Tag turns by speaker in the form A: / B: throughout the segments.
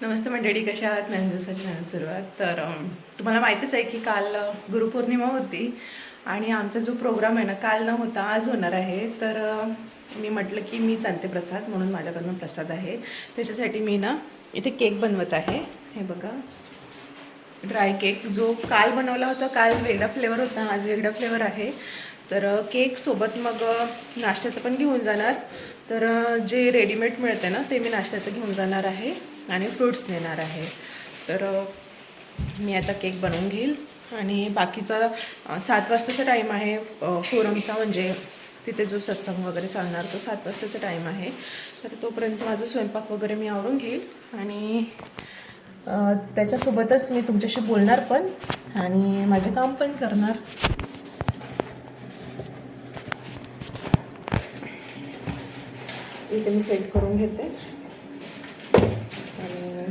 A: नमस्ते मंडळी, कशा आहात? नवीन दिवसाची नवीन सुरुवात. तर तुम्हाला माहितीच आहे की काल गुरुपौर्णिमा होती आणि आमचा जो प्रोग्राम आहे ना, काल न होता आज होणार आहे. तर मी म्हटलं की मी चालते प्रसाद, म्हणून माझ्याकडनं प्रसाद आहे. त्याच्यासाठी मी ना इथे केक बनवत आहे. हे बघा, ड्राय केक जो काल बनवला होता. काल वेगळा फ्लेवर होता, आज वेगळा फ्लेवर आहे. तर केक सोबत मग नाश्त्याचं पण घेऊन जाणार. तर जे रेडीमेड मिळते ना, ते मी नाश्त्याचं घेऊन जाणार आहे आणि फ्रूट्स नेणार आहे. तर मी आता केक बनवून घेईल आणि बाकीचा 7 वाजताचा टाईम आहे फोरमचा, म्हणजे तिथे जो सत्संग वगैरे चालणार तो 7 वाजताचा टाईम आहे. तर तोपर्यंत माझं स्वयंपाक वगैरे मी आवरून घेईल आणि त्याच्यासोबतच मी तुमच्याशी बोलणार पण आणि माझे काम पण करणार. इथे मी सेट करून घेते आणि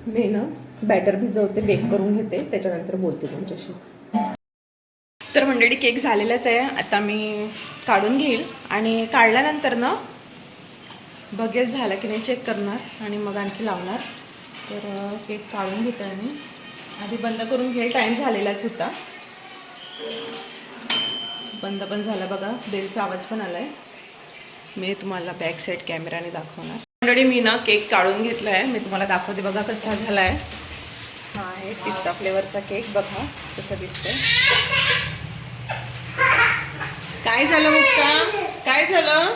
A: मी ना बॅटर भिजवते, बेक करून घेते, त्याच्यानंतर बोलते तुमच्याशी. तर मंडळी, केक झालेलाच आहे. आता मी काढून घेईल आणि काढल्यानंतर ना बघेल झाला की नाही चेक करणार आणि मग आणखी लावणार. तर केक काढून घेते आणि आधी बंद करून घेईल. टाईम झालेलाच होता, बंद पण झाला बघा, बेलचा आवाज पण आलाय. मी तुम्हाला बॅक साईड कॅमेराने दाखवणार. मंडळी, मी ना केक काढून घेतला आहे, मी तुम्हाला दाखवते बघा कसा झाला आहे. हा आहे पिस्ता फ्लेवरचा केक, बघा कसं दिसतंय. काय झालं मुक्ता, काय झालं?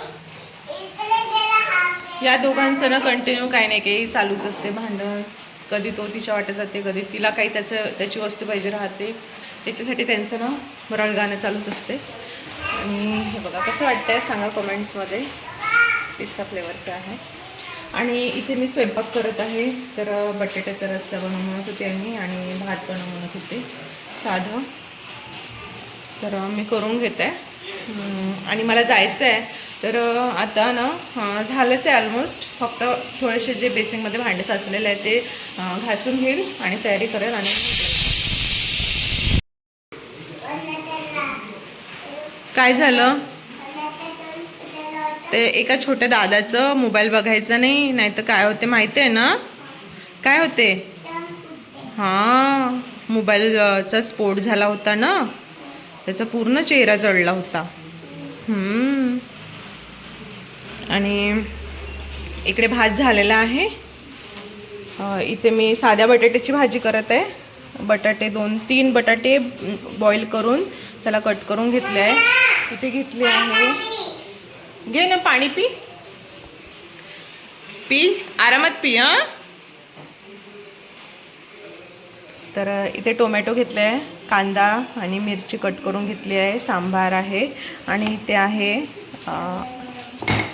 A: या दोघांचं ना कंटिन्यू काही नाही काही चालूच असते भांडण. कधी तो तिच्या वाटत जाते, कधी तिला काही त्याची वस्तू पाहिजे राहते. त्याच्यासाठी त्यांचं ना रळगाणं चालूच असते. आणि हे बघा कसं वाटतंय सांगा कमेंट्समध्ये. पिस्ता फ्लेवरचं आहे. आणि इथे मी स्वयंपाक करत आहे. तर बटाट्याचा रस्सा बनवत होते आणि भात बनवत होते साधं. तर मी करून घेते आणि मला जायचं आहे. तर आता ना झालंच आहे ऑलमोस्ट. फक्त थोडेसे जे बेसिंगमध्ये भांडे साचलेले आहे ते घासून घेईल आणि तयारी करेल. आणि काय झालं ते एका छोट्या दादाचं मोबाईल बघायचं नाही तर काय होते माहिती आहे ना? काय होते? हां, मोबाईलचा स्फोट झाला होता ना, त्याचा पूर्ण चेहरा जळला होता. आणि इकडे भात झालेला आहे. इथे मी साध्या बटाट्याची भाजी करत आहे. बटाटे 2-3 बटाटे बॉईल करून त्याला कट करून घेतले आहे. इथे घेतली आहे, घे ना पाणी पी, आरामात पी. हां, तर इथे टोमॅटो घेतले आहे, कांदा आणि मिरची कट करून घेतली आहे, सांबार आहे आणि इथे आहे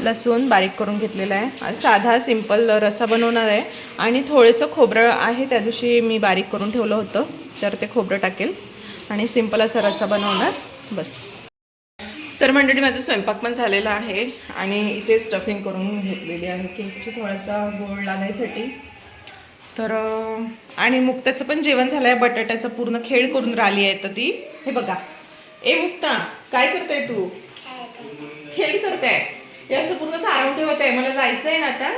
A: लसूण बारीक करून घेतलेला आहे. साधा सिंपल रस्सा बनवणार आहे आणि थोडंसं खोबरं आहे, त्या दिवशी मी बारीक करून ठेवलं होतं, तर ते खोबरं टाकेल आणि सिंपल असा रस्सा बनवणार बस. तर मंडळी, माझा स्वयंपाक पण झालेला आहे आणि इथे स्टफिंग करून घेतलेली आहे केकची, थोडासा गोड लागायसाठी. तर आणि मुक्ताचं पण जेवण झालं आहे. बटाट्याचं पूर्ण खेळ करून राहिली आहे तर ती. हे बघा, ए मुक्ता काय करताय तू? खेळ करताय. हे असं पूर्ण सारवून ठेवत आहे. मला जायचं आहे ना आता,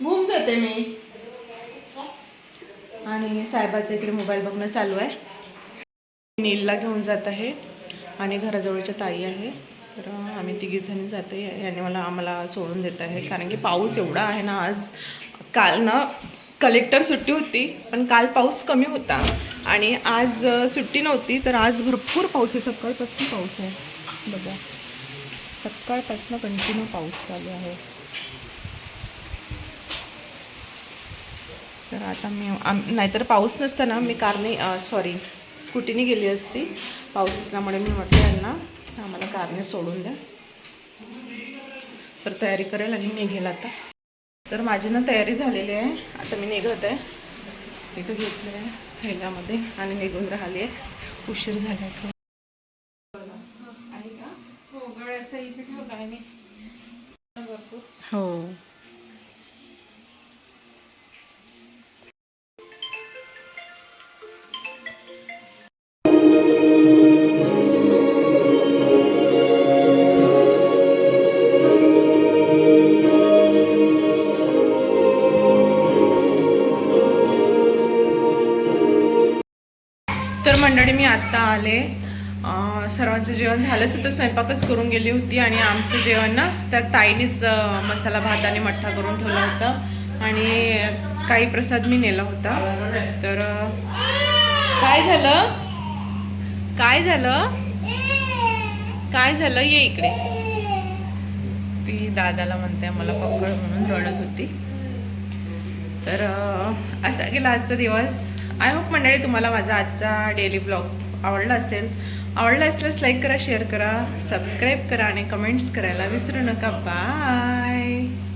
A: घुम जाते मी. आणि साहेबाचं इकडे मोबाईल बघणं चालू आहे. नीलला घेऊन जात आहे आणि घराजवळच्या ताई आहे. तर आम्ही तिघीजणी जाते. याने आम्हाला सोडून देत आहे कारण की पाऊस एवढा आहे ना आज. काल ना कलेक्टर सुट्टी होती, पण काल पाऊस कमी होता आणि आज सुट्टी नव्हती. तर आज भरपूर पाऊस आहे, सकाळपासून पाऊस आहे बघा. सकाळपासून कंटिन्यू पाऊस चालू आहे. तर आता मी नाहीतर पाऊस नसताना मी स्कूटीने गेली असती. पाऊस असल्यामुळे मी म्हटलं यांना आम्हाला कारने सोडून द्या. तर तयारी करेल आणि निघेल आता. तर माझी ना तयारी झालेली आहे. आता मी निघत आहे. इथं घेतलं आहे थैल्यामध्ये आणि निघून राहिली आहे. उशीर झाला आहे. हो. मंडळी, मी आत्ता आले. सर्वांचं जेवण झालंच होतं, स्वयंपाकच करून गेली होती. आणि आमचं जेवण ना त्या ताईनीच मसाला भात आणि मठ्ठा करून ठेवला होता. आणि काही प्रसाद मी नेला होता. तर काय झालं काय झालं काय झालं, ये इकडे. ती दादाला म्हणते मला पकड म्हणून रडत होती. तर असा गेला आजचा दिवस. आय होप मंडळी तुम्हाला माझा आजचा डेली ब्लॉग आवडला असेल. आवडला असल्यास लाईक करा, शेअर करा, सबस्क्राईब करा आणि कमेंट्स करायला विसरू नका. बाय.